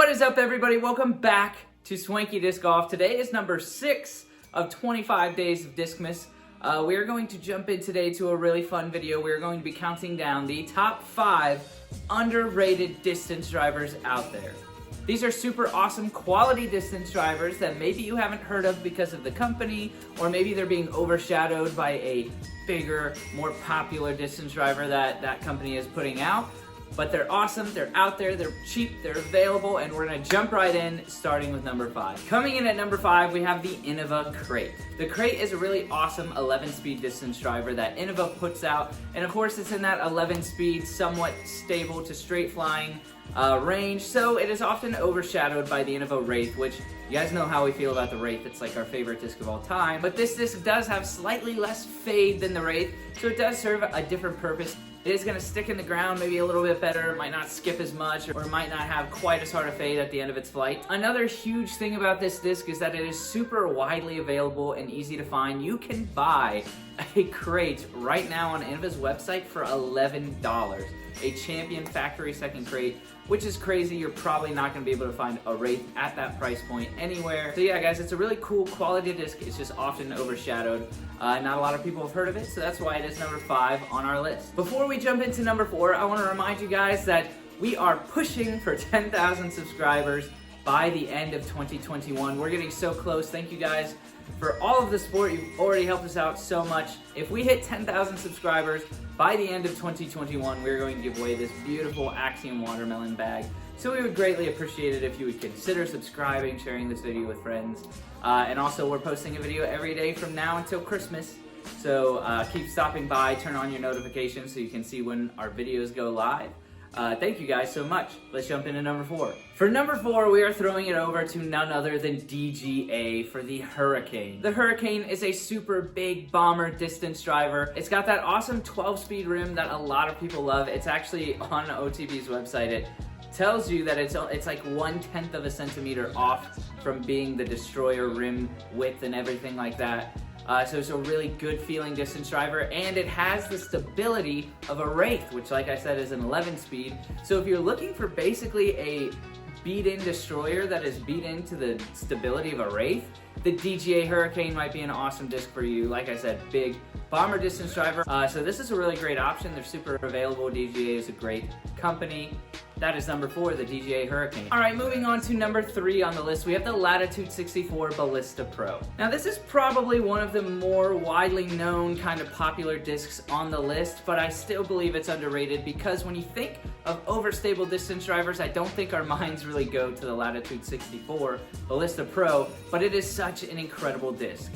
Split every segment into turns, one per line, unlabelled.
What is up, everybody? Welcome back to Swanky Disc Golf. Today is number 6 of 25 days of Discmas. We are going to jump in today to a really fun video. We are going to be counting down the top 5 underrated distance drivers out there. These are super awesome quality distance drivers that maybe you haven't heard of because of the company, or maybe they're being overshadowed by a bigger, more popular distance driver that that company is putting out. But they're awesome, they're out there, they're cheap, they're available, and we're gonna jump right in, starting with number 5. Coming in at number 5, we have the Innova Crate. The Crate is a really awesome 11-speed distance driver that Innova puts out, and of course it's in that 11-speed, somewhat stable to straight flying range, so it is often overshadowed by the Innova Wraith, which you guys know how we feel about the Wraith. It's like our favorite disc of all time. But this disc does have slightly less fade than the Wraith, so it does serve a different purpose. It is going to stick in the ground maybe a little bit better, might not skip as much, or might not have quite as hard a fade at the end of its flight. Another huge thing about this disc is that it is super widely available and easy to find. You can buy a crate right now on Innova's website for $11. A Champion factory second crate, which is crazy. You're probably not going to be able to find a Wraith at that price point anywhere. So yeah, guys, it's a really cool quality disc. It's just often overshadowed. Not a lot of people have heard of it, so that's why it is number 5 on our list. Before we jump into number 4, I want to remind you guys that we are pushing for 10,000 subscribers by the end of 2021. We're getting so close. Thank you guys for all of the support. You've already helped us out so much. If we hit 10,000 subscribers by the end of 2021, we're going to give away this beautiful Axiom watermelon bag. So we would greatly appreciate it if you would consider subscribing, sharing this video with friends. And also, we're posting a video every day from now until Christmas. So keep stopping by, turn on your notifications so you can see when our videos go live. Thank you guys so much. Let's jump into number 4. For number 4, we are throwing it over to none other than DGA for the Hurricane. The Hurricane is a super big bomber distance driver. It's got that awesome 12-speed rim that a lot of people love. It's actually on OTB's website. It tells you that it's like 1/10 of a centimeter off from being the Destroyer rim width and everything like that. So it's a really good feeling distance driver, and it has the stability of a Wraith, which, like I said, is an 11-speed. So if you're looking for basically a beat-in destroyer that is beat into the stability of a Wraith, the DGA Hurricane might be an awesome disc for you. Like I said, big bomber distance driver. So this is a really great option. They're super available. DGA is a great company. That is number 4, the DGA Hurricane. All right, moving on to number 3 on the list, we have the Latitude 64 Ballista Pro. Now, this is probably one of the more widely known kind of popular discs on the list, but I still believe it's underrated because when you think of overstable distance drivers, I don't think our minds really go to the Latitude 64 Ballista Pro, but it is such an incredible disc.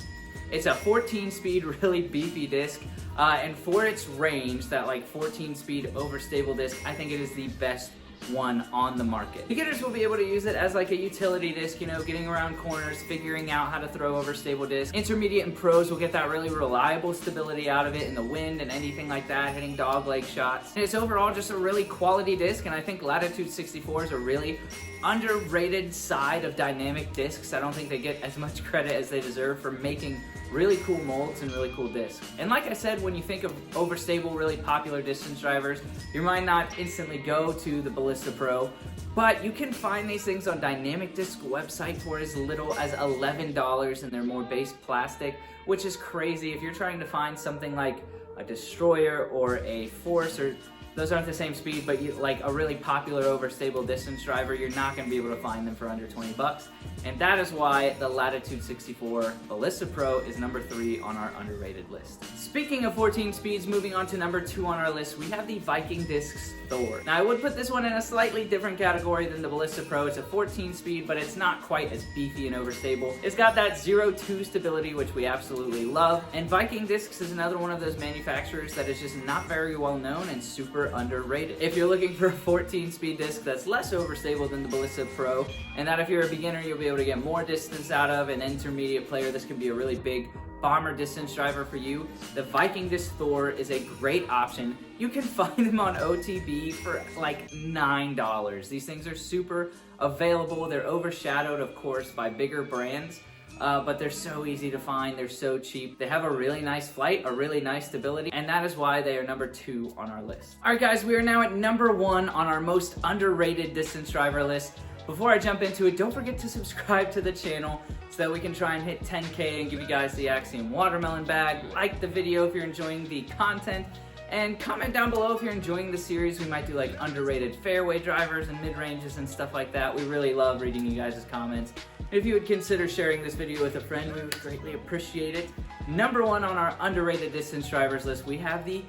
It's a 14-speed, really beefy disc, and for its range, that like 14-speed overstable disc, I think it is the best one on the market. Beginners will be able to use it as like a utility disc, you know, getting around corners, figuring out how to throw overstable disc. Intermediate and pros will get that really reliable stability out of it in the wind and anything like that, hitting dog leg shots. And it's overall just a really quality disc, and I think Latitude 64 is a really underrated side of dynamic discs. I don't think they get as much credit as they deserve for making really cool molds and really cool discs. And like I said, when you think of overstable, really popular distance drivers, your mind not instantly go to the Ballista Pro, but you can find these things on Dynamic Disc website for as little as $11, and they're more base plastic, which is crazy. If you're trying to find something like a Destroyer or a Force, or those aren't the same speed, but like a really popular overstable distance driver, you're not going to be able to find them for under 20 bucks. And that is why the Latitude 64 Ballista Pro is number 3 on our underrated list. Speaking of 14 speeds, moving on to number 2 on our list, we have the Viking discs Thor. Now, I would put this one in a slightly different category than the Ballista Pro. It's a 14 speed, but it's not quite as beefy and overstable. It's got that 0-2 stability, which we absolutely love. And Viking discs is another one of those manufacturers that is just not very well known and super underrated. If you're looking for a 14-speed disc that's less overstable than the Ballista Pro, and that if you're a beginner, you'll be able to get more distance out of, an intermediate player, this can be a really big bomber distance driver for you, the Viking disc Thor is a great option. You can find them on OTB for like $9. These things are super available. They're overshadowed, of course, by bigger brands. But they're so easy to find, they're so cheap. They have a really nice flight, a really nice stability, and that is why they are number 2 on our list. All right, guys, we are now at number 1 on our most underrated distance driver list. Before I jump into it, don't forget to subscribe to the channel so that we can try and hit 10K and give you guys the Axiom watermelon bag. Like the video if you're enjoying the content, and comment down below if you're enjoying the series. We might do like underrated fairway drivers and mid-ranges and stuff like that. We really love reading you guys' comments. If you would consider sharing this video with a friend, we would greatly appreciate it. Number 1 on our underrated distance drivers list, we have the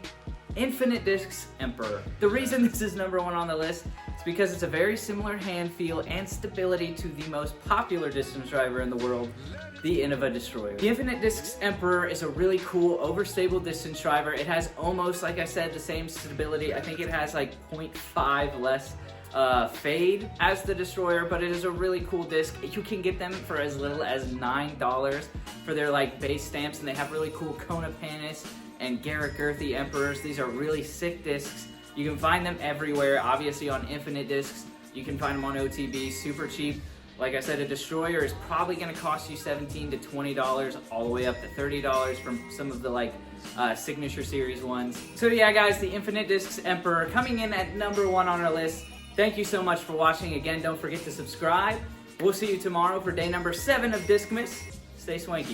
Infinite Discs Emperor. The reason this is number 1 on the list is because it's a very similar hand feel and stability to the most popular distance driver in the world, the Innova Destroyer. The Infinite Discs Emperor is a really cool overstable distance driver. It has almost, like I said, the same stability. I think it has like 0.5 less fade as the Destroyer, but it is a really cool disc. You can get them for as little as $9 for their like base stamps, and they have really cool Kona Panis and Garrett Girthy Emperors. These are really sick discs. You can find them everywhere, obviously on Infinite Discs. You can find them on OTB, super cheap. Like I said, a Destroyer is probably gonna cost you $17 to $20, all the way up to $30 from some of the like Signature Series ones. So yeah guys, the Infinite Discs Emperor coming in at number 1 on our list. Thank you so much for watching. Again, don't forget to subscribe. We'll see you tomorrow for day number 7 of Discmas. Stay swanky.